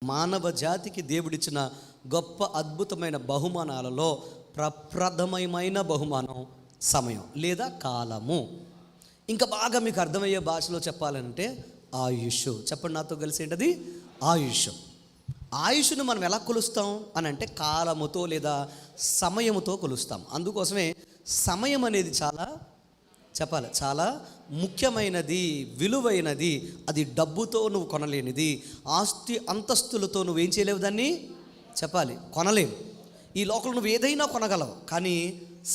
మానవ జాతికి దేవుడిచ్చిన గొప్ప అద్భుతమైన బహుమానాలలో ప్రప్రథమైన బహుమానం సమయం లేదా కాలము. ఇంకా బాగా మీకు అర్థమయ్యే భాషలో చెప్పాలంటే ఆయుష్. చెప్పండి నాతో కలిసి ఏంటది? ఆయుష్. ఆయుష్ను మనం ఎలా కొలుస్తాం అని అంటే కాలముతో లేదా సమయముతో కొలుస్తాం. అందుకోసమే సమయం అనేది చాలా ముఖ్యమైనది, విలువైనది. అది డబ్బుతో నువ్వు కొనలేనిది, ఆస్తి అంతస్తులతో నువ్వేం చేయలేవు, దాన్ని కొనలేవు. ఈ లోకంలో నువ్వు ఏదైనా కొనగలవు, కానీ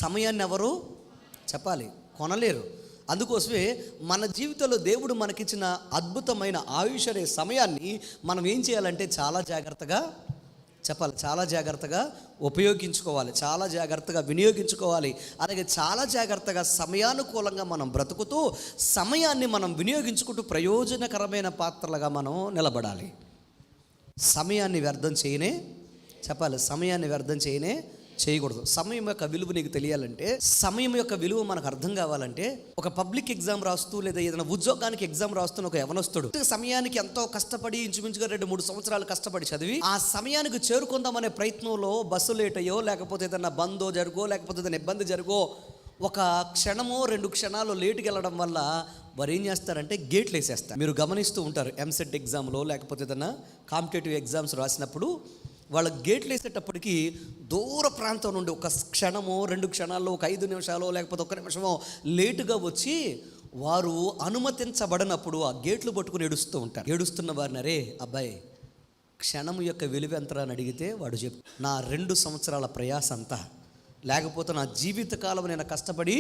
సమయాన్ని ఎవరు కొనలేరు. అందుకోసమే మన జీవితంలో దేవుడు మనకిచ్చిన అద్భుతమైన ఆయుష్ అనే సమయాన్ని మనం ఏం చేయాలంటే చాలా జాగ్రత్తగా ఉపయోగించుకోవాలి, చాలా జాగ్రత్తగా వినియోగించుకోవాలి. అలాగే చాలా జాగ్రత్తగా సమయానుకూలంగా మనం బ్రతుకుతూ సమయాన్ని మనం వినియోగించుకుంటూ ప్రయోజనకరమైన పాత్రలుగా మనం నిలబడాలి. సమయాన్ని వ్యర్థం చేయకూడదు. సమయం యొక్క విలువ నీకు తెలియాలంటే, సమయం యొక్క విలువ మనకు అర్థం కావాలంటే, ఒక పబ్లిక్ ఎగ్జామ్ రాస్తూ లేదా ఏదైనా ఉద్యోగానికి ఎగ్జామ్ రాస్తున్న ఒక యవనస్తుడు సమయానికి ఎంతో కష్టపడి ఇంచుమించుగా 2-3 సంవత్సరాలు కష్టపడి చదివి ఆ సమయానికి చేరుకుందామనే ప్రయత్నంలో బస్సు లేట్ అయ్యో, లేకపోతే ఏదైనా బందో జరుగో, లేకపోతే ఏదైనా ఇబ్బంది జరుగో, ఒక క్షణమో 2 క్షణాలు లేటుకి వెళ్ళడం వల్ల వారు ఏం చేస్తారంటే గేట్లు వేసేస్తారు. మీరు గమనిస్తూ ఉంటారు, ఎంసెట్ ఎగ్జామ్లో లేకపోతే ఏదైనా కాంపిటేటివ్ ఎగ్జామ్స్ రాసినప్పుడు వాళ్ళ గేట్లు వేసేటప్పటికి దూర ప్రాంతం నుండి ఒక క్షణమో 2 క్షణాల్లో, ఒక 5 నిమిషాలు లేకపోతే 1 నిమిషమో లేటుగా వచ్చి వారు అనుమతించబడినప్పుడు ఆ గేట్లు పట్టుకుని ఏడుస్తున్న వారిని, అరే అబ్బాయి క్షణం యొక్క విలువ ఎంత అని అడిగితే వాడు నా 2 సంవత్సరాల ప్రయాస అంతా, లేకపోతే నా జీవితకాలం నేను కష్టపడి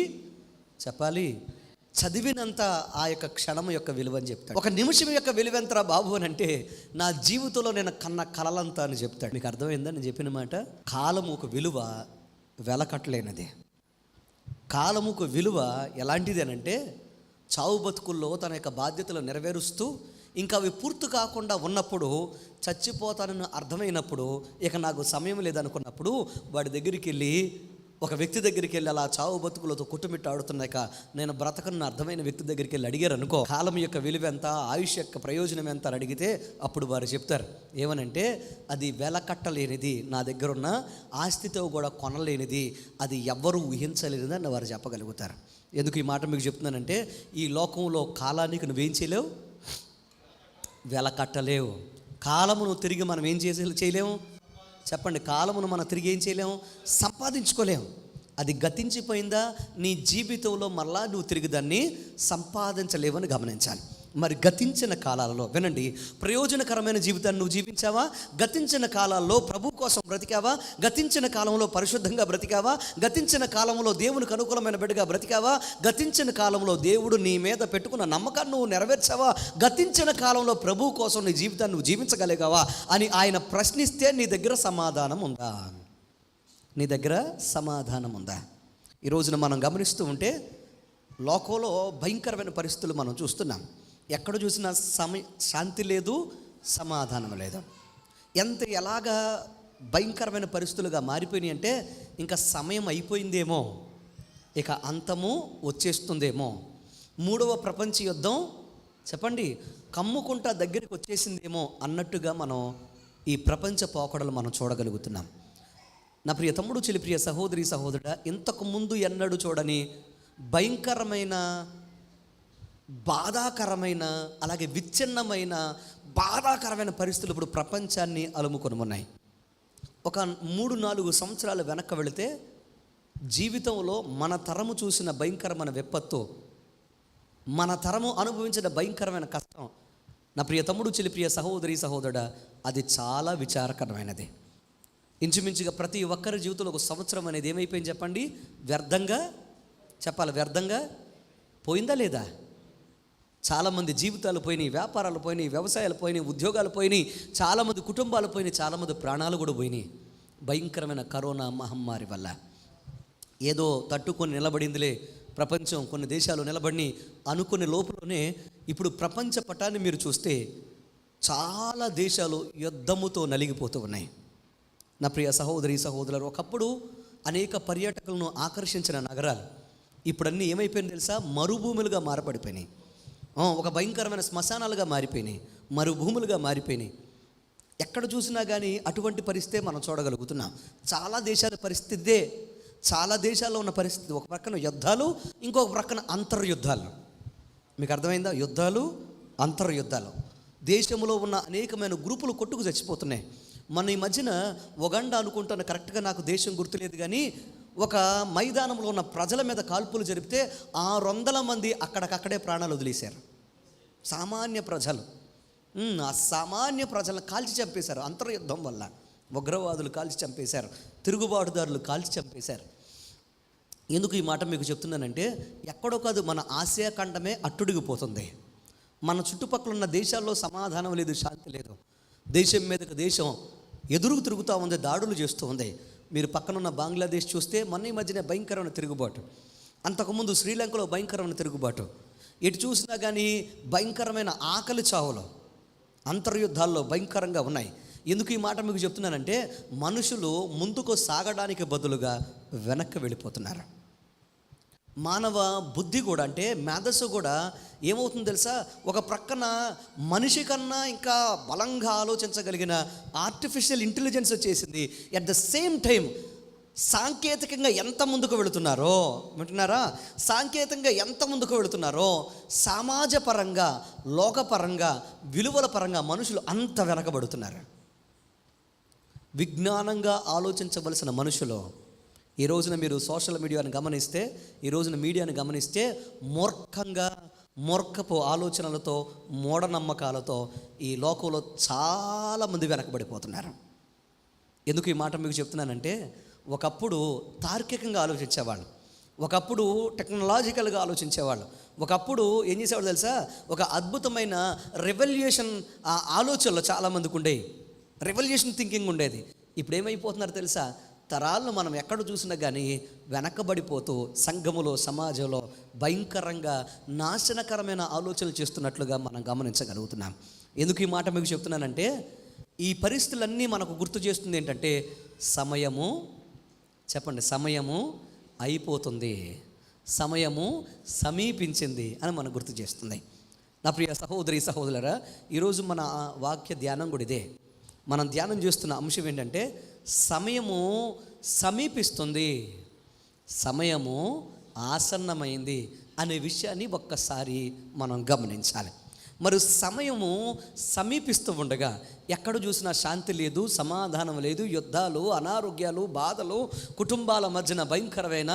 చదివినంత ఆ యొక్క క్షణం యొక్క విలువ అని చెప్తాడు. 1 నిమిషం యొక్క విలువ ఎంతరా బాబు అని అంటే నా జీవితంలో నేను కన్న కలలంతా అని చెప్తాడు. మీకు అర్థమైందా నేను చెప్పిన మాట? కాలముకు విలువ వెలకట్టలేనిది. కాలముకు విలువ ఎలాంటిది అని అంటే, చావు బతుకుల్లో తన యొక్క బాధ్యతలు నెరవేరుస్తూ ఇంకా అవి పూర్తి కాకుండా ఉన్నప్పుడు, చచ్చిపోతానని అర్థమైనప్పుడు, ఇక నాకు సమయం లేదనుకున్నప్పుడు వాడి దగ్గరికి వెళ్ళి, ఒక వ్యక్తి దగ్గరికి వెళ్ళి అలా చావు బతుకులతో కుట్టుమిట్టాడుతున్నాక నేను బ్రతకను అర్థమైన వ్యక్తి దగ్గరికి వెళ్ళి అడిగారు అనుకో, కాలం యొక్క విలువ ఎంత, ఆయుష్ యొక్క ప్రయోజనం ఎంత అని అడిగితే అప్పుడు వారు చెప్తారు ఏమనంటే, అది వెలకట్టలేనిది, నా దగ్గర ఉన్న ఆస్తితో కూడా కొనలేనిది, అది ఎవ్వరూ ఊహించలేనిది అని వారు చెప్పగలుగుతారు. ఎందుకు ఈ మాట మీకు చెప్తున్నానంటే, ఈ లోకంలో కాలానికి నువ్వేం చేయలేవు, వెలకట్టలేవు. కాలమును తిరిగి మనం ఏం చేయలేము చెప్పండి? కాలమును మనం తిరిగి ఏం చేయలేము, సంపాదించుకోలేము. అది గతించిపోయిందా, నీ జీవితంలో మళ్ళా నువ్వు తిరిగి దాన్ని సంపాదించలేవని గమనించాలి. మరి గతించిన కాలాలలో వినండి, ప్రయోజనకరమైన జీవితాన్ని నువ్వు జీవించావా? గతించిన కాలాల్లో ప్రభు కోసం బ్రతికావా? గతించిన కాలంలో పరిశుద్ధంగా బ్రతికావా? గతించిన కాలంలో దేవునికి అనుకూలమైన బిడ్డగా బ్రతికావా? గతించిన కాలంలో దేవుడు నీ మీద పెట్టుకున్న నమ్మకాన్ని నువ్వు నెరవేర్చావా? గతించిన కాలంలో ప్రభు కోసం నీ జీవితాన్ని నువ్వు జీవించగలిగావా అని ఆయన ప్రశ్నిస్తే నీ దగ్గర సమాధానం ఉందా? ఈ రోజున మనం గమనిస్తూ ఉంటే లోకంలో భయంకరమైన పరిస్థితులు మనం చూస్తున్నాం. ఎక్కడ చూసినా శాంతి లేదు, సమాధానం లేదు. ఎలాగా భయంకరమైన పరిస్థితులుగా మారిపోయినాయి అంటే, ఇంకా సమయం అయిపోయిందేమో, ఇక అంతము వచ్చేస్తుందేమో, 3వ ప్రపంచ యుద్ధం చెప్పండి కమ్ముకుంటా దగ్గరికి వచ్చేసిందేమో అన్నట్టుగా మనం ఈ ప్రపంచ పోకడలు మనం చూడగలుగుతున్నాం. నా ప్రియ తమ్ముడు, చెల్లి, ప్రియ సహోదరి, సహోదరుడా, ఇంతకు ముందు ఎన్నడూ చూడని భయంకరమైన, బాధాకరమైన, అలాగే విచ్ఛిన్నమైన, బాధాకరమైన పరిస్థితులు ఇప్పుడు ప్రపంచాన్ని అలుముకొని ఉన్నాయి. ఒక 3-4 సంవత్సరాలు వెనక్కి వెళితే జీవితంలో మన తరము చూసిన భయంకరమైన విపత్తు, మన తరము అనుభవించిన భయంకరమైన కష్టం, నా ప్రియ తమ్ముడు, చెల్లి, ప్రియ సహోదరి, సహోదరుడా, అది చాలా విచారకరమైనది. ఇంచుమించుగా ప్రతి ఒక్కరి జీవితంలో ఒక సంవత్సరం అనేది ఏమైపోయింది చెప్పండి? వ్యర్థంగా పోయిందా లేదా? చాలామంది జీవితాలు పోయినాయి, వ్యాపారాలు పోయినాయి, వ్యవసాయాలు పోయినాయి, ఉద్యోగాలు పోయినాయి, చాలామంది కుటుంబాలు పోయినాయి, చాలామంది ప్రాణాలు కూడా పోయినాయి భయంకరమైన కరోనా మహమ్మారి వల్ల. ఏదో తట్టుకొని నిలబడిందిలే ప్రపంచం, కొన్ని దేశాలు నిలబడి అనుకునే లోపలనే ఇప్పుడు ప్రపంచ పటాన్ని మీరు చూస్తే చాలా దేశాలు యుద్ధముతో నలిగిపోతూ ఉన్నాయి. నా ప్రియ సహోదరి, సహోదరులు, ఒకప్పుడు అనేక పర్యాటకులను ఆకర్షించిన నగరాలు ఇప్పుడన్నీ ఏమైపోయింది తెలుసా? మరుభూములుగా మారపడిపోయినాయి. ఒక భయంకరమైన శ్మశానాలుగా మారిపోయినాయి, మరుభూములుగా మారిపోయినాయి. ఎక్కడ చూసినా కానీ అటువంటి పరిస్థితే మనం చూడగలుగుతున్నాం. చాలా దేశాల పరిస్థితే, చాలా దేశాల్లో ఉన్న పరిస్థితి. ఒక ప్రక్కన యుద్ధాలు, ఇంకొక ప్రక్కన అంతర్యుద్ధాలు. మీకు అర్థమైందా? యుద్ధాలు, అంతర్యుద్ధాలు. దేశంలో ఉన్న అనేకమైన గ్రూపులు కొట్టుకు చచ్చిపోతున్నాయి. మన ఈ మధ్యన ఒగండా అనుకుంటాను, కరెక్ట్గా నాకు దేశం గుర్తులేదు, కానీ ఒక మైదానంలో ఉన్న ప్రజల మీద కాల్పులు జరిపితే 600 మంది అక్కడికక్కడే ప్రాణాలు వదిలేశారు. సామాన్య ప్రజలు, ఆ సామాన్య ప్రజలను కాల్చి చంపేశారు. అంతర్యుద్ధం వల్ల ఉగ్రవాదులు కాల్చి చంపేశారు, తిరుగుబాటుదారులు కాల్చి చంపేశారు. ఎందుకు ఈ మాట మీకు చెప్తున్నానంటే, ఎక్కడో కాదు, మన ఆసియా ఖండమే అట్టుడిగిపోతుంది. మన చుట్టుపక్కల ఉన్న దేశాల్లో సమాధానం లేదు, శాంతి లేదు. దేశం మీదకి దేశం ఎదురుకు తిరుగుతూ ఉంది, దాడులు చేస్తూ ఉంది. మీరు పక్కనున్న బంగ్లాదేశ్ చూస్తే మొన్న ఈ మధ్యనే భయంకరమైన తిరుగుబాటు, అంతకుముందు శ్రీలంకలో భయంకరమైన తిరుగుబాటు, ఎటు చూసినా కానీ భయంకరమైన ఆకలి చావులు, అంతర్యుద్ధాల్లో భయంకరంగా ఉన్నాయి. ఎందుకు ఈ మాట మీకు చెప్తున్నానంటే, మనుషులు ముందుకు సాగడానికి బదులుగా వెనక్కి వెళ్ళిపోతున్నారు. మానవ బుద్ధి కూడా, అంటే మేధస్సు కూడా ఏమవుతుందో తెలుసా, ఒక ప్రక్కన మనిషి కన్నా ఇంకా బలంగా ఆలోచించగలిగిన ఆర్టిఫిషియల్ ఇంటెలిజెన్స్ వచ్చేసింది. ఎట్ ద సేమ్ టైం సాంకేతికంగా ఎంత ముందుకు వెళుతున్నారో, వింటున్నారా? సాంకేతికంగా ఎంత ముందుకు వెళుతున్నారో సమాజ పరంగా, లోకపరంగా, విలువల పరంగా మనుషులు అంత వెనకబడుతున్నారు. విజ్ఞానంగా ఆలోచించవలసిన మనుషులు ఈ రోజున మీరు సోషల్ మీడియాని గమనిస్తే, ఈ రోజున మీడియాని గమనిస్తే, మూర్ఖపు ఆలోచనలతో, మూఢనమ్మకాలతో ఈ లోకంలో చాలామంది వెనకబడిపోతున్నారు. ఎందుకు ఈ మాట మీకు చెప్తున్నానంటే, ఒకప్పుడు తార్కికంగా ఆలోచించేవాళ్ళు, ఒకప్పుడు టెక్నాలజికల్గా ఆలోచించేవాళ్ళు, ఒకప్పుడు ఏం చేసేవాళ్ళు తెలుసా, ఒక అద్భుతమైన రెవల్యూషన్ ఆలోచనలు చాలామందికి ఉండేవి, రెవల్యూషన్ థింకింగ్ ఉండేది. ఇప్పుడు ఏమైపోతున్నారు తెలుసా, తరాలను మనం ఎక్కడ చూసినా కానీ వెనకబడిపోతూ సంఘములో, సమాజంలో భయంకరంగా నాశనకరమైన ఆలోచనలు చేస్తున్నట్లుగా మనం గమనించగలుగుతున్నాం. ఎందుకు ఈ మాట మీకు చెప్తున్నానంటే, ఈ పరిస్థితులన్నీ మనకు గుర్తు చేస్తుంది ఏంటంటే, సమయము, చెప్పండి, సమయము అయిపోతుంది, సమయము సమీపించింది అని మనకు గుర్తు చేస్తుంది. నా ప్రియ సహోదరి సహోదరులారా, ఈరోజు మన వాక్య ధ్యానం కూడా ఇదే. మనం ధ్యానం చేస్తున్న అంశం ఏంటంటే, సమయము సమీపిస్తుంది, సమయము ఆసన్నమైంది అనే విషయాన్ని ఒక్కసారి మనం గమనించాలి. మరి సమయము సమీపిస్తూ ఉండగా ఎక్కడ చూసినా శాంతి లేదు, సమాధానం లేదు, యుద్ధాలు, అనారోగ్యాలు, బాధలు, కుటుంబాల మధ్యన భయంకరమైన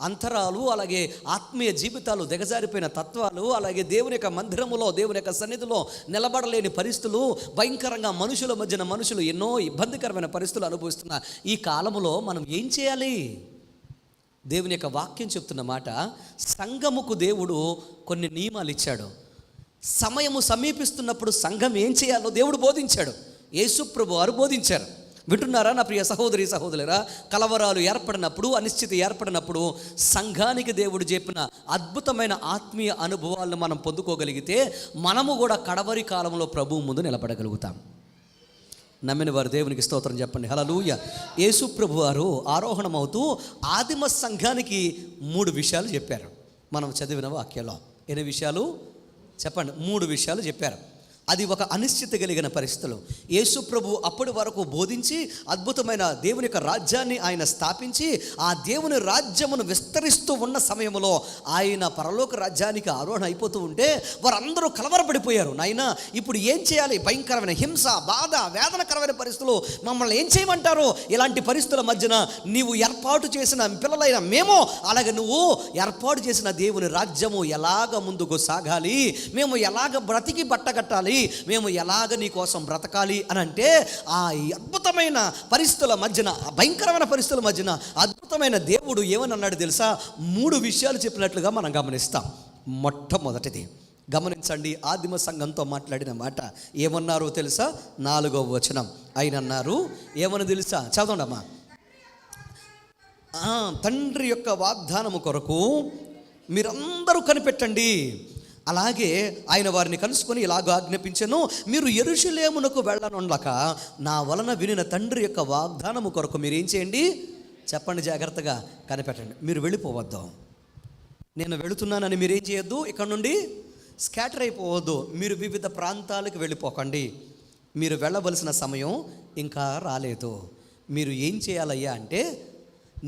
అంతరాలు, అలాగే ఆత్మీయ జీవితాలు దిగజారిపోయిన తత్వాలు, అలాగే దేవుని యొక్క మందిరములో, దేవుని యొక్క సన్నిధిలో నిలబడలేని పరిస్థితులు, భయంకరంగా మనుషుల మధ్యన మనుషులు ఎన్నో ఇబ్బందికరమైన పరిస్థితులు అనుభవిస్తున్న ఈ కాలములో మనం ఏం చేయాలి? దేవుని యొక్క వాక్యం చెప్తున్న మాట, సంఘముకు దేవుడు కొన్ని నియమాలు ఇచ్చాడు. సమయము సమీపిస్తున్నప్పుడు సంఘం ఏం చేయాలో దేవుడు బోధించాడు, యేసు ప్రభువు వారు బోధించారు. వింటున్నారా నా ప్రియ సహోదరి సహోదరులారా? కలవరాలు ఏర్పడినప్పుడు, అనిశ్చితి ఏర్పడినప్పుడు సంఘానికి దేవుడు చెప్పిన అద్భుతమైన ఆత్మీయ అనుభవాలను మనం పొందుకోగలిగితే మనము కూడా కడవరి కాలంలో ప్రభువు ముందు నిలబడగలుగుతాం. నమ్మిన వారు దేవునికి స్తోత్రం చెప్పండి. హల్లెలూయా. యేసు ప్రభు వారు ఆరోహణమవుతూ ఆదిమ సంఘానికి 3 విషయాలు చెప్పారు. మనం చదివిన వాక్యంలో ఎన్ని విషయాలు చెప్పండి? 3 విషయాలు చెప్పారు. అది ఒక అనిశ్చితి కలిగిన పరిస్థితులు. యేసు ప్రభు అప్పటి వరకు బోధించి అద్భుతమైన దేవుని యొక్క రాజ్యాన్ని ఆయన స్థాపించి ఆ దేవుని రాజ్యమును విస్తరిస్తూ ఉన్న సమయంలో ఆయన పరలోక రాజ్యానికి ఆరోహణ అయిపోతూ ఉంటే వారందరూ కలవరపడిపోయారు. నాయనా, ఇప్పుడు ఏం చేయాలి? భయంకరమైన హింస, బాధ, వేదనకరమైన పరిస్థితులు, మమ్మల్ని ఏం చేయమంటారు? ఇలాంటి పరిస్థితుల మధ్యన నీవు ఏర్పాటు చేసిన పిల్లలైన మేము, అలాగే నువ్వు ఏర్పాటు చేసిన దేవుని రాజ్యము ఎలాగ ముందుకు సాగాలి, మేము ఎలాగ బ్రతికి బట్టగట్టాలి, మేము ఎలాగ నీ కోసం బ్రతకాలి అని అంటే, ఆ అద్భుతమైన పరిస్థితుల మధ్యన, భయంకరమైన పరిస్థితుల మధ్యన అద్భుతమైన దేవుడు ఏమని అన్నాడు తెలుసా? 3 విషయాలు చెప్పినట్లుగా మనం గమనిస్తాం. మొట్టమొదటిది గమనించండి, ఆదిమ సంఘంతో మాట్లాడిన మాట ఏమన్నారో తెలుసా? 4వ వచనం. ఆయన అన్నారు, ఏమని తెలుసా? చదవండమ్మా. తండ్రి యొక్క వాగ్దానము కొరకు మీరందరూ కనిపెట్టండి. అలాగే ఆయన వారిని కలుసుకొని ఇలాగ ఆజ్ఞాపించెను, మీరు యెరూషలేమునకు వెళ్ళనుండక నా వలన వినిన తండ్రి యొక్క వాగ్దానము కొరకు మీరు ఏం చేయండి? చెప్పండి, జాగ్రత్తగా కనిపెట్టండి. మీరు వెళ్ళిపోవద్దు, నేను వెళుతున్నానని మీరేం చేయొద్దు, ఇక్కడ నుండి స్కాటర్ అయిపోవద్దు, మీరు వివిధ ప్రాంతాలకు వెళ్ళిపోకండి, మీరు వెళ్ళవలసిన సమయం ఇంకా రాలేదు. మీరు ఏం చేయాలయ్యా అంటే,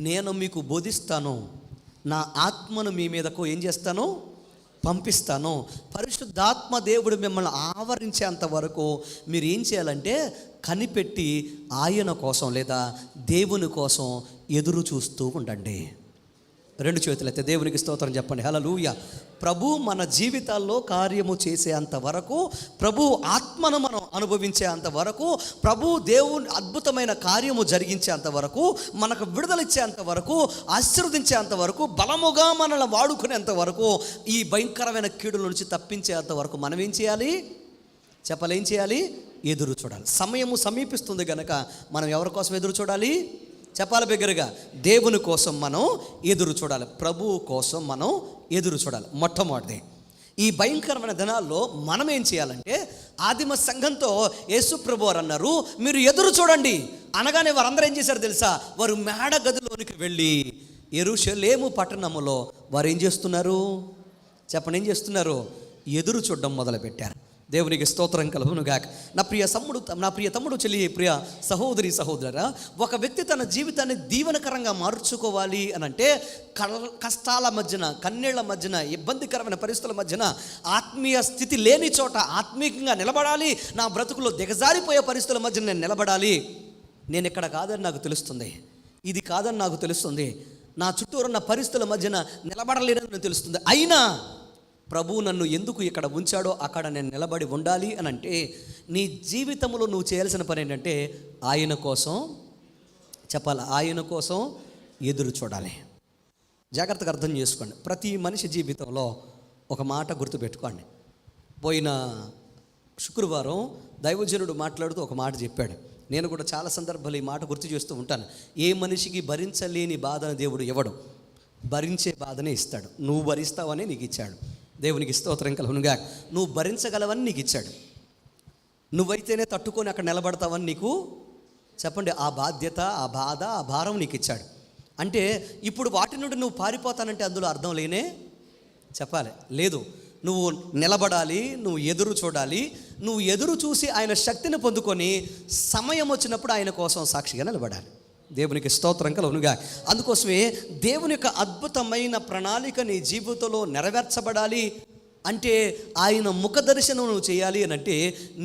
నేను మీకు బోధిస్తాను, నా ఆత్మను మీ మీదకు ఏం చేస్తాను, పంపిస్తాను. పరిశుద్ధాత్మ దేవుడు మిమ్మల్ని ఆవరించేంత వరకు మీరు ఏం చేయాలంటే కనిపెట్టి ఆయన కోసం లేదా దేవుని కోసం ఎదురు చూస్తూ ఉండండి. రెండు చేతులైతే దేవునికి స్తోత్రం చెప్పండి. హల్లెలూయా. ప్రభు మన జీవితాల్లో కార్యము చేసేంత వరకు, ప్రభు ఆత్మను మనం అనుభవించేంత వరకు, ప్రభు దేవుని అద్భుతమైన కార్యము జరిగించేంత వరకు, మనకు విడుదలిచ్చేంత వరకు, ఆశీర్వదించేంత వరకు, బలముగా మనల్ని వాడుకునేంత వరకు, ఈ భయంకరమైన కీడుల నుంచి తప్పించేంత వరకు మనం ఏం చేయాలి చెప్పాలి? ఏం చేయాలి? ఎదురు చూడాలి. సమయము సమీపిస్తుంది గనక మనం ఎవరి కోసం ఎదురు చూడాలి చెప్పాలి బిగ్గరగా? దేవుని కోసం మనం ఎదురు చూడాలి. ప్రభువు కోసం మనం ఎదురు చూడాలి. మొట్టమొదటిది, ఈ భయంకరమైన దినాల్లో మనం ఏం చేయాలంటే, ఆదిమ సంఘంతో యేసు ప్రభు వారు అన్నారు, మీరు ఎదురు చూడండి అనగానే వారందరూ ఏం చేశారు తెలుసా? వారు మేడ గదిలోనికి వెళ్ళి యెరూషలేము పట్టణములో వారు ఏం చేస్తున్నారు చెప్పండి? ఏం చేస్తున్నారు? ఎదురు చూడడం మొదలుపెట్టారు. దేవునికి స్తోత్రం కలుగును గాక. నా ప్రియ తమ్ముడు చెల్లి, ప్రియ సహోదరి సహోదరా, ఒక వ్యక్తి తన జీవితాన్ని దీవెనకరంగా మార్చుకోవాలి అని అంటే కష్టాల మధ్యన, కన్నీళ్ల మధ్యన, ఇబ్బందికరమైన పరిస్థితుల మధ్యన, ఆత్మీయ స్థితి లేని చోట ఆత్మీయంగా నిలబడాలి. నా బ్రతుకులో దిగజారిపోయే పరిస్థితుల మధ్యన నేను నిలబడాలి. నేను ఇక్కడ కాదని నాకు తెలుస్తుంది, ఇది కాదని నాకు తెలుస్తుంది, నా చుట్టూరున్న పరిస్థితుల మధ్యన నిలబడలేదని నాకు తెలుస్తుంది, అయినా ప్రభువు నన్ను ఎందుకు ఇక్కడ ఉంచాడో అక్కడ నేను నిలబడి ఉండాలి అని అంటే, నీ జీవితంలో నువ్వు చేయాల్సిన పని ఏంటంటే ఆయన కోసం చెప్పాలి, ఆయన కోసం ఎదురు చూడాలి. జాగ్రత్తగా అర్థం చేసుకోండి. ప్రతి మనిషి జీవితంలో ఒక మాట గుర్తుపెట్టుకోండి. పోయిన శుక్రవారం దైవజనుడు మాట్లాడుతూ ఒక మాట చెప్పాడు. నేను కూడా చాలా సందర్భాలు ఈ మాట గుర్తు చేస్తూ ఉంటాను. ఏ మనిషికి భరించలేని బాధను దేవుడు ఇవ్వడు, భరించే బాధనే ఇస్తాడు. నువ్వు భరిస్తావని నీకు ఇచ్చాడు. దేవునికి స్తోత్రం కలుగునుగా. నువ్వు భరించగలవని నీకు ఇచ్చాడు. నువ్వైతేనే తట్టుకొని అక్కడ నిలబడతావని నీకు చెప్పండి ఆ బాధ్యత, ఆ బాధ, ఆ భారం నీకు ఇచ్చాడు. అంటే ఇప్పుడు వాటి నుండి నువ్వు పారిపోతానంటే అందులో అర్థం లేనే చెప్పాలి లేదు. నువ్వు నిలబడాలి, నువ్వు ఎదురు చూడాలి. నువ్వు ఎదురు చూసి ఆయన శక్తిని పొందుకొని సమయం వచ్చినప్పుడు ఆయన కోసం సాక్షిగా నిలబడాలి. దేవునికి స్తోత్రం కలుగునుగా. అందుకోసమే దేవుని యొక్క అద్భుతమైన ప్రణాళిక నీ జీవితంలో నెరవేర్చబడాలి అంటే, ఆయన ముఖ దర్శనం నువ్వు చేయాలి అని అంటే,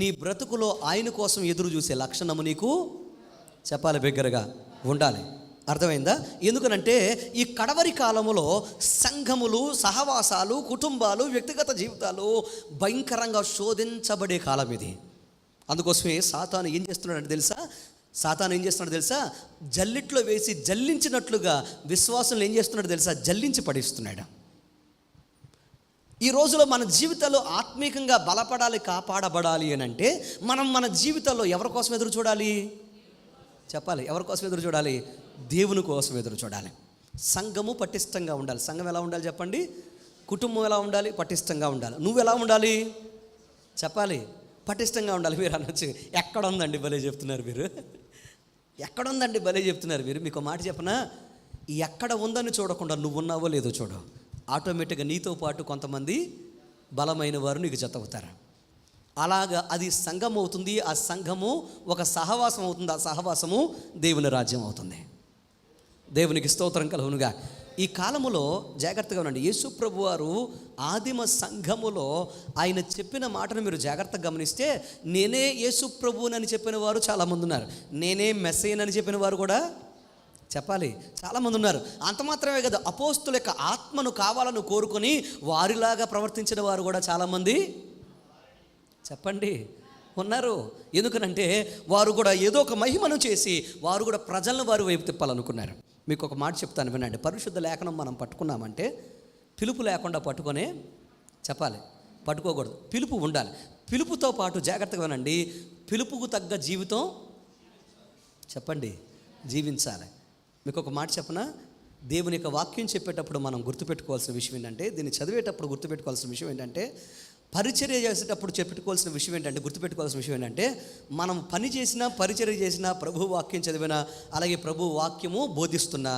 నీ బ్రతుకులో ఆయన కోసం ఎదురు చూసే లక్షణము నీకు చెప్పాలి బిగ్గరగా ఉండాలి. అర్థమైందా? ఎందుకనంటే ఈ కడవరి కాలములో సంఘములు, సహవాసాలు, కుటుంబాలు, వ్యక్తిగత జీవితాలు భయంకరంగా శోధించబడే కాలం ఇది. అందుకోసమే సాతాను ఏం చేస్తున్నాడంటే తెలుసా? జల్లిట్లో వేసి జల్లించినట్లుగా విశ్వాసం ఏం చేస్తున్నాడు తెలుసా? జల్లించి పడిస్తున్నాడు. ఈ రోజులో మన జీవితాల్లో ఆత్మీయంగా బలపడాలి, కాపాడబడాలి అని అంటే, మనం మన జీవితాల్లో ఎవరి కోసం ఎదురు చూడాలి చెప్పాలి? ఎవరి కోసం ఎదురు చూడాలి? దేవుని కోసం ఎదురు చూడాలి. సంఘము పటిష్టంగా ఉండాలి. సంఘం ఎలా ఉండాలి చెప్పండి? కుటుంబం ఎలా ఉండాలి? పటిష్టంగా ఉండాలి. నువ్వు ఎలా ఉండాలి చెప్పాలి? పటిష్టంగా ఉండాలి. మీరు అనొచ్చు, ఎక్కడ ఉందండి భలే చెప్తున్నారు మీరు, ఎక్కడ ఉందండి భలే చెప్తున్నారు మీరు. మీకు మాట చెప్పనా? ఎక్కడ ఉందని చూడకుండా నువ్వు ఉన్నావో లేదో చూడు. ఆటోమేటిక్గా నీతో పాటు కొంతమంది బలమైన వారు నీకు జతవుతారు. అలాగా అది సంఘం అవుతుంది. ఆ సంఘము ఒక సహవాసం అవుతుంది. ఆ సహవాసము దేవుని రాజ్యం అవుతుంది. దేవునికి స్తోత్రం కలుగునుగా. ఈ కాలములో జాగ్రత్తగా ఉండండి. యేసు ప్రభు వారు ఆదిమ సంఘములో ఆయన చెప్పిన మాటను మీరు జాగ్రత్తగా గమనిస్తే, నేనే యేసు ప్రభువునని చెప్పిన వారు చాలామంది ఉన్నారు. నేనే మెస్సయ్యనని చెప్పిన వారు కూడా చెప్పాలి చాలామంది ఉన్నారు. అంత మాత్రమే కదా, అపోస్తుల యొక్క ఆత్మను కావాలని కోరుకొని వారిలాగా ప్రవర్తించిన వారు కూడా చాలామంది చెప్పండి ఉన్నారు. ఎందుకనంటే వారు కూడా ఏదో ఒక మహిమను చేసి వారు కూడా ప్రజలను వారి వైపు తిప్పాలనుకున్నారు. మీకు ఒక మాట చెప్తాను వినండి. పరిశుద్ధ లేఖనం మనం పట్టుకున్నామంటే పిలుపు లేకుండా పట్టుకొనే చెప్పాలి, పట్టుకోకూడదు. పిలుపు ఉండాలి. పిలుపుతో పాటు జాగ్రత్తగా వినండి, పిలుపుకు తగ్గ జీవితం చెప్పండి జీవించాలి. మీకు ఒక మాట చెప్పనా? దేవుని యొక్క వాక్యం చెప్పేటప్పుడు మనం గుర్తుపెట్టుకోవాల్సిన విషయం ఏంటంటే, దీన్ని చదివేటప్పుడు గుర్తుపెట్టుకోవాల్సిన విషయం ఏంటంటే, పరిచర్య చేసేటప్పుడు గుర్తుపెట్టుకోవాల్సిన విషయం ఏంటంటే, మనం పని చేసినా, పరిచర్య చేసినా, ప్రభు వాక్యం చదివినా, అలాగే ప్రభు వాక్యము బోధిస్తున్నా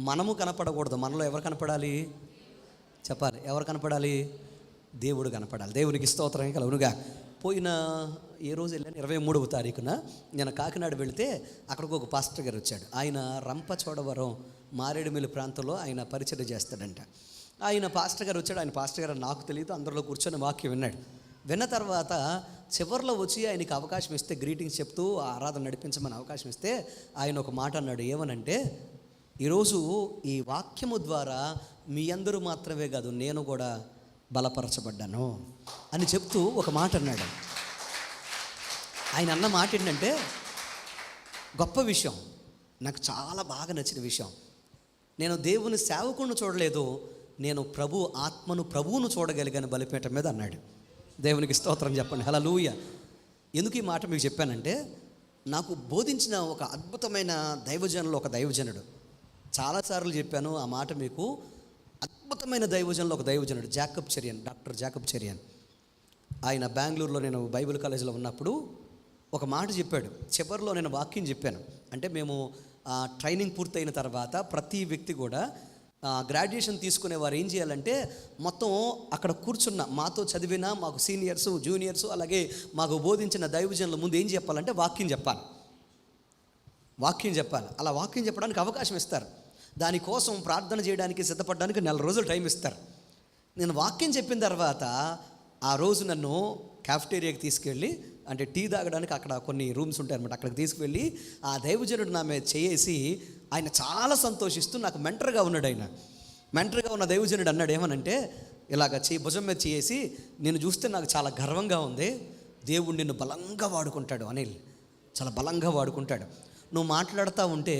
మనము కనపడకూడదు. మనలో ఎవరు కనపడాలి చెప్పాలి? ఎవరు కనపడాలి? దేవుడు కనపడాలి. దేవునికి స్తోత్రం కలుగునుగా. పోయిన ఏ రోజు వెళ్ళాను 23వ తారీఖున నేను కాకినాడ వెళితే అక్కడికి ఒక పాస్టర్ గారు వచ్చాడు. ఆయన రంపచోడవరం మారేడుమిల్లి ప్రాంతంలో ఆయన పరిచయం చేస్తాడంట. ఆయన పాస్టర్ గారు వచ్చాడు. ఆయన పాస్టర్ గారు నాకు తెలియదు, అందరిలో కూర్చొని వాక్యం విన్నాడు. విన్న తర్వాత చివరిలో వచ్చి ఆయనకి అవకాశం ఇస్తే, గ్రీటింగ్స్ చెప్తూ ఆరాధన నడిపించమని అవకాశం ఇస్తే ఆయన ఒక మాట అన్నాడు. ఏమనంటే, ఈరోజు ఈ వాక్యము ద్వారా మీ అందరూ మాత్రమే కాదు, నేను కూడా బలపరచబడ్డాను అని చెప్తూ ఒక మాట అన్నాడు. ఆయన అన్న మాట ఏంటంటే గొప్ప విషయం, నాకు చాలా బాగా నచ్చిన విషయం. నేను దేవుని సేవకుని చూడలేదు, నేను ప్రభువును చూడగలిగాను బలిపీఠం మీద అన్నాడు. దేవునికి స్తోత్రం చెప్పండి, హల్లెలూయా. ఎందుకు ఈ మాట మీకు చెప్పానంటే, నాకు బోధించిన ఒక అద్భుతమైన దైవజనులు ఒక దైవజనుడు, చాలాసార్లు చెప్పాను ఆ మాట మీకు. అద్భుతమైన దైవజనులు ఒక దైవజనుడు Jacob Cherian, doctor Jacob Cherian. ఆయన బెంగళూరులో నేను బైబిల్ కాలేజీలో ఉన్నప్పుడు ఒక మాట చెప్పాడు. చివరిలో నేను వాక్యం చెప్పాను. అంటే మేము ట్రైనింగ్ పూర్తయిన తర్వాత ప్రతి వ్యక్తి కూడా గ్రాడ్యుయేషన్ తీసుకునే వారు ఏం చేయాలంటే, మొత్తం అక్కడ కూర్చున్న మాతో చదివిన మాకు సీనియర్సు జూనియర్సు అలాగే మాకు బోధించిన దైవజనుల ముందు ఏం చెప్పాలంటే వాక్యం చెప్పాలి. అలా వాక్యం చెప్పడానికి అవకాశం ఇస్తారు. దానికోసం ప్రార్థన చేయడానికి సిద్ధపడడానికి 4 రోజులు టైం ఇస్తారు. నేను వాక్యం చెప్పిన తర్వాత ఆ రోజు నన్ను క్యాఫ్టేరియాకి తీసుకెళ్ళి, అంటే టీ తాగడానికి అక్కడ కొన్ని రూమ్స్ ఉంటాయి అనమాట, అక్కడికి తీసుకువెళ్ళి ఆ దైవజనుడు నా మీద చేసి ఆయన చాలా సంతోషిస్తూ నాకు మెంటర్గా ఉన్నాడు. ఆయన మెంటర్గా ఉన్న దైవజనుడు అన్నాడు ఏమనంటే, ఇలాగ భుజం మీద చేసి, నేను చూస్తే నాకు చాలా గర్వంగా ఉంది, దేవుడు నిన్ను బలంగా వాడుకుంటాడు అనిల్, చాలా బలంగా వాడుకుంటాడు. నువ్వు మాట్లాడుతూ ఉంటే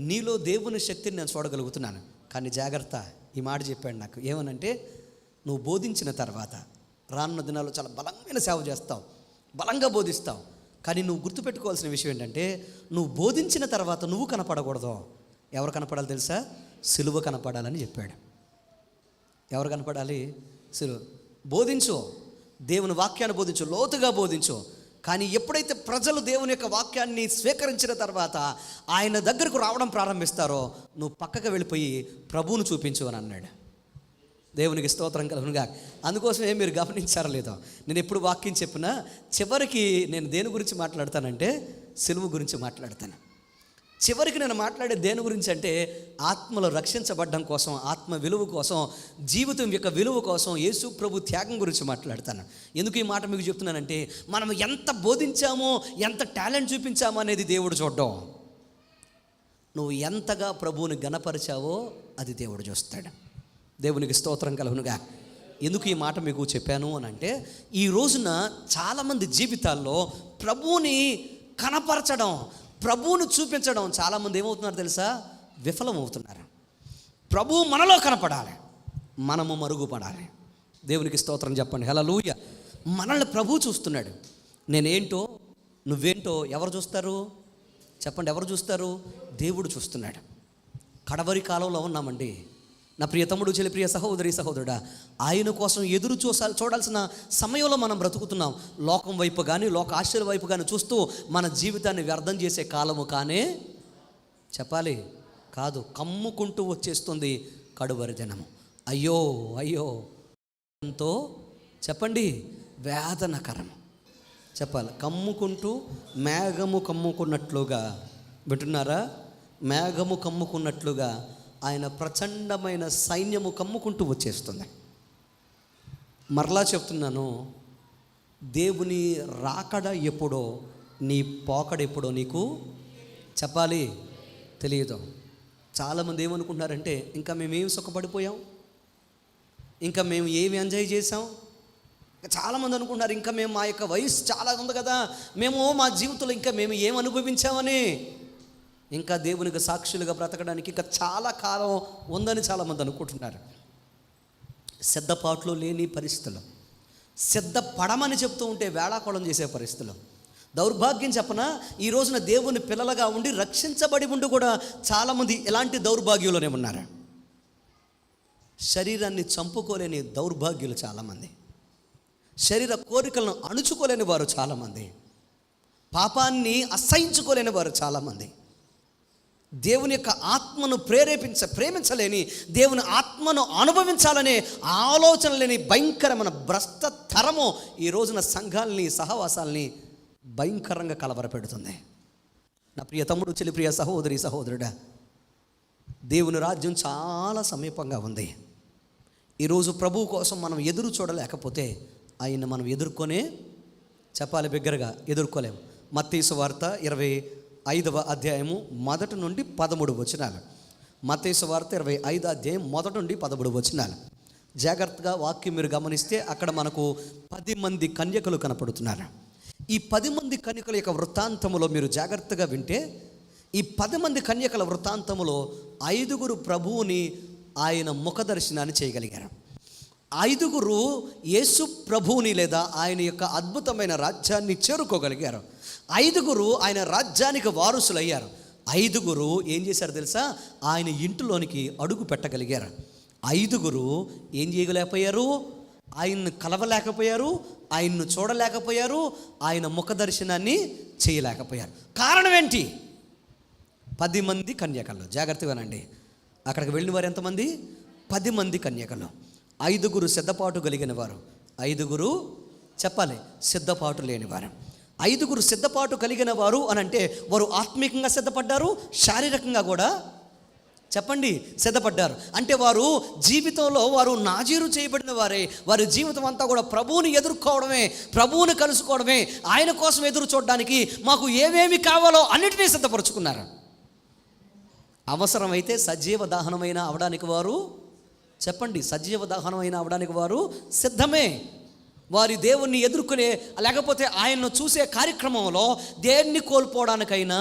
నీలో దేవుని శక్తిని నేను చూడగలుగుతున్నాను. కానీ జాగ్రత్త, ఈ మాట చెప్పాడు నాకు. ఏమనంటే, నువ్వు బోధించిన తర్వాత రానున్న దినాల్లో చాలా బలమైన సేవ చేస్తావు, బలంగా బోధిస్తావు. కానీ నువ్వు గుర్తుపెట్టుకోవాల్సిన విషయం ఏంటంటే, నువ్వు బోధించిన తర్వాత నువ్వు కనపడకూడదు. ఎవరు కనపడాలి తెలుసా? సిలువ కనపడాలని చెప్పాడు. ఎవరు కనపడాలి? సిలువ. బోధించు, దేవుని వాక్యాన్ని బోధించు, లోతుగా బోధించు. కానీ ఎప్పుడైతే ప్రజలు దేవుని యొక్క వాక్యాన్ని స్వీకరించిన తర్వాత ఆయన దగ్గరకు రావడం ప్రారంభిస్తారో, నువ్వు పక్కకు వెళ్ళిపోయి ప్రభువును చూపించు అని అన్నాడు. దేవునికి స్తోత్రం కలుగునుగా. అందుకోసమే మీరు గమనించారో లేదో, నేను ఎప్పుడు వాక్యం చెప్పినా చివరికి నేను దేని గురించి మాట్లాడతానంటే సిలువ గురించి మాట్లాడతాను. చివరికి నేను మాట్లాడే దేని గురించి అంటే, ఆత్మలో రక్షించబడ్డం కోసం, ఆత్మ విలువ కోసం, జీవితం యొక్క విలువ కోసం యేసు ప్రభు త్యాగం గురించి మాట్లాడతాను. ఎందుకు ఈ మాట మీకు చెప్తున్నానంటే, మనం ఎంత బోధించామో, ఎంత టాలెంట్ చూపించామో అనేది దేవుడు చూడడం. నువ్వు ఎంతగా ప్రభువుని గణపరిచావో అది దేవుడు చూస్తాడు. దేవునికి స్తోత్రం కలుగునుగా. ఎందుకు ఈ మాట మీకు చెప్పాను అని అంటే, ఈ రోజున చాలామంది జీవితాల్లో ప్రభువుని కనపరచడం, ప్రభువును చూపించడం చాలామంది ఏమవుతున్నారు తెలుసా? విఫలమవుతున్నారు. ప్రభువు మనలో కనపడాలి, మనము మరుగుపడాలి. దేవునికి స్తోత్రం చెప్పండి, హల్లెలూయా. మనల్ని ప్రభువు చూస్తున్నాడు. నేనేంటో నువ్వేంటో ఎవరు చూస్తారు చెప్పండి? ఎవరు చూస్తారు? దేవుడు చూస్తున్నాడు. కడవరి కాలంలో ఉన్నామండి. నా ప్రియ తమ్ముడు, చెల్లి, ప్రియ సహోదరి, సహోదరుడా, ఆయన కోసం ఎదురు చూడాల్సిన సమయంలో మనం బ్రతుకుతున్నాం. లోకం వైపు కానీ, లోక ఆశల వైపు కానీ చూస్తూ మన జీవితాన్ని వ్యర్థం చేసే కాలము కానే చెప్పాలి కాదు. కమ్ముకుంటూ వచ్చేస్తుంది కడువరి దినము. అయ్యో అయ్యో ఎంతో చెప్పండి వేదనకరము. చెప్పాలి, కమ్ముకుంటూ మేఘము కమ్ముకున్నట్లుగా, వింటున్నారా? మేఘము కమ్ముకున్నట్లుగా ఆయన ప్రచండమైన సైన్యము కమ్ముకుంటూ వచ్చేస్తుంది. మరలా చెప్తున్నాను, దేవుని రాకడ ఎప్పుడో, నీ పోకడ ఎప్పుడో నీకు చెప్పాలి తెలియదు. చాలామంది ఏమనుకుంటున్నారంటే, ఇంకా మేమేమి సుఖపడిపోయాం, ఇంకా మేము ఏమి ఎంజాయ్ చేసాం. చాలామంది అనుకుంటున్నారు, ఇంకా మేము మా యొక్క వయసు చాలా ఉంది కదా, మేము మా జీవితంలో ఇంకా మేము ఏం అనుభవించామని, ఇంకా దేవునికి సాక్షులుగా బ్రతకడానికి ఇంకా చాలా కాలం ఉందని చాలామంది అనుకుంటున్నారు. సిద్ధపాట్లు లేని పరిస్థితులు, సిద్ధపడమని చెప్తూ ఉంటే వేళాకోళం చేసే పరిస్థితులు. దౌర్భాగ్యం చెప్పనా, ఈ రోజున దేవుని పిల్లలుగా ఉండి రక్షించబడి ఉండి కూడా చాలామంది ఎలాంటి దౌర్భాగ్యులనే ఉన్నారు. శరీరాన్ని చంపుకోలేని దౌర్భాగ్యులు చాలామంది, శరీర కోరికలను అణుచుకోలేని వారు చాలామంది, పాపాన్ని అసహించుకోలేని వారు చాలామంది, దేవుని యొక్క ఆత్మను ప్రేమించలేని, దేవుని ఆత్మను అనుభవించాలనే ఆలోచన లేని భయంకరమైన భ్రష్ట తరము ఈ రోజున సంఘాలని, సహవాసాలని భయంకరంగా కలవరపెడుతుంది. నా ప్రియ తమ్ముడు, చెల్లి, ప్రియ సహోదరి, సహోదరుడా, దేవుని రాజ్యం చాలా సమీపంగా ఉంది. ఈరోజు ప్రభువు కోసం మనం ఎదురు చూడలేకపోతే ఆయన మనం ఎదుర్కొనే, చెప్పాలి బిగ్గరగా, ఎదుర్కోలేము. మత్తయి సువార్త 25వ అధ్యాయము 1 నుండి 13 వచనాలు. మత్తయి సువార్త 25వ అధ్యాయం 1 నుండి 13 వచనాలు. జాగ్రత్తగా వాక్యం మీరు గమనిస్తే అక్కడ మనకు 10 మంది కన్యకలు కనపడుతున్నారు. ఈ 10 మంది కన్యకల యొక్క వృత్తాంతములో మీరు జాగ్రత్తగా వింటే, ఈ 10 మంది కన్యకల వృత్తాంతములో 5 ప్రభువుని ఆయన ముఖ దర్శనాన్ని చేయగలిగారు. 5 యేసు ప్రభువుని లేదా ఆయన యొక్క అద్భుతమైన రాజ్యాన్ని చేరుకోగలిగారు. 5 ఆయన రాజ్యానికి వారసులయ్యారు. 5 ఏం చేశారు తెలుసా? ఆయన ఇంటిలోనికి అడుగు పెట్టగలిగారు. 5 ఏం చేయలేకపోయారు? ఆయన్ను కలవలేకపోయారు, ఆయన్ను చూడలేకపోయారు, ఆయన ముఖ దర్శనాన్ని చేయలేకపోయారు. కారణం ఏంటి? 10 మంది కన్యకలు. జాగ్రత్తగానండి, అక్కడికి వెళ్ళిన వారు ఎంతమంది? 10 మంది కన్యకలు. 5 సిద్ధపాటు కలిగిన వారు, 5 చెప్పాలి సిద్ధపాటు లేనివారు. 5 సిద్ధపాటు కలిగిన వారు అని అంటే వారు ఆత్మీయంగా సిద్ధపడ్డారు, శారీరకంగా కూడా చెప్పండి సిద్ధపడ్డారు. అంటే వారు జీవితంలో వారు నాజీరు చేయబడిన వారే. వారి జీవితం అంతా కూడా ప్రభువుని ఎదుర్కోవడమే, ప్రభువుని కలుసుకోవడమే, ఆయన కోసం ఎదురు చూడడానికి మాకు ఏమేమి కావాలో అన్నిటినీ సిద్ధపరుచుకున్నారు. అవసరమైతే సజీవ దహనమైన అవడానికి వారు, చెప్పండి, సజీవ దహనమైన అవడానికి వారు సిద్ధమే. వారి దేవుణ్ణి ఎదుర్కొనే, లేకపోతే ఆయన్ను చూసే కార్యక్రమంలో దేన్ని కోల్పోవడానికైనా.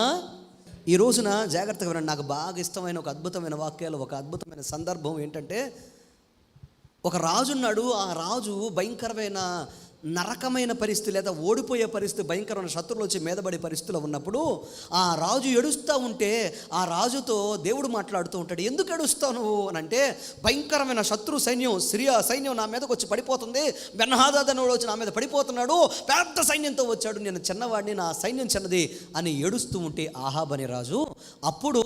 ఈ రోజున జాగ్రత్తగా వినండి, నాకు బాగా ఇష్టమైన ఒక అద్భుతమైన వాక్యాలు, ఒక అద్భుతమైన సందర్భం ఏంటంటే, ఒక రాజు ఉన్నాడు. ఆ రాజు భయంకరమైన నరకమైన పరిస్థితి లేదా ఓడిపోయే పరిస్థితి, భయంకరమైన శత్రువులు వచ్చి మీదపడే పరిస్థితిలో ఉన్నప్పుడు ఆ రాజు ఏడుస్తూ ఉంటే ఆ రాజుతో దేవుడు మాట్లాడుతూ ఉంటాడు. ఎందుకు ఏడుస్తావు నువ్వు అని అంటే, భయంకరమైన శత్రు సైన్యం, సిరియా సైన్యం నా మీదకి వచ్చి పడిపోతుంది, బెన్హదదుడు వచ్చి నా మీద పడిపోతున్నాడు, పెద్ద సైన్యంతో వచ్చాడు, నేను చిన్నవాడిని, నా సైన్యం చిన్నది అని ఏడుస్తూ ఉంటే ఆహాబ్ అనే రాజు, అప్పుడు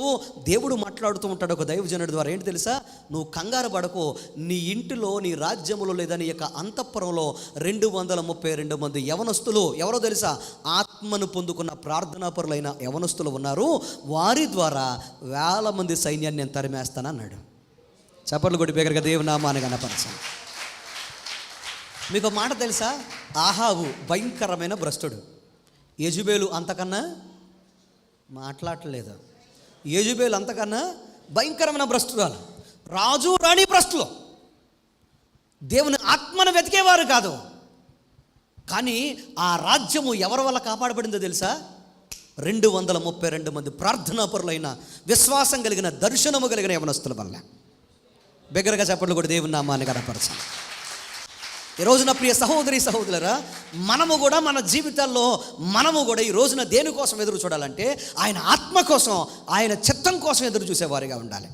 దేవుడు మాట్లాడుతూ ఉంటాడు ఒక దైవజనుడి ద్వారా. ఏంటి తెలుసా? నువ్వు కంగారు పడకు, నీ ఇంటిలో, నీ రాజ్యములో లేదా నీ యొక్క అంతఃపురంలో 232 మంది యవనస్తులు, ఎవరో తెలుసా? ఆత్మను పొందుకున్న ప్రార్థనాపరులైన యవనస్తులు ఉన్నారు. వారి ద్వారా 1000 మంది సైన్యాన్ని నేను తరిమేస్తానన్నాడు. చప్పట్లు కొట్టి బిగ్గరగా దేవుని నామాన్ని గణపరచాలి. మీకు మాట తెలుసా? ఆహాబు భయంకరమైన భ్రష్టుడు. యెజబెలు అంతకన్నా మాట్లాడలేదు. యెజబెలు అంతకన్నా భయంకరమైన భ్రష్టురాలు. రాజు రాణి భ్రష్టులు, దేవుని ఆత్మను వెతికేవారు కాదు. కానీ ఆ రాజ్యము ఎవరి వల్ల కాపాడబడిందో తెలుసా? 232 మంది ప్రార్థనాపరులైన, విశ్వాసం కలిగిన, దర్శనము కలిగిన యవనస్తుల వల్ల. బిగ్గరగా చెప్పట్లు కూడా దేవుని నామాన్ని గణపరచాలి. ఈ రోజున ప్రియ సహోదరి సహోదరులారా, మనము కూడా మన జీవితాల్లో మనము కూడా ఈ రోజున దేనికోసం ఎదురు చూడాలంటే ఆయన ఆత్మ కోసం, ఆయన చిత్తం కోసం ఎదురు చూసేవారిగా ఉండాలి.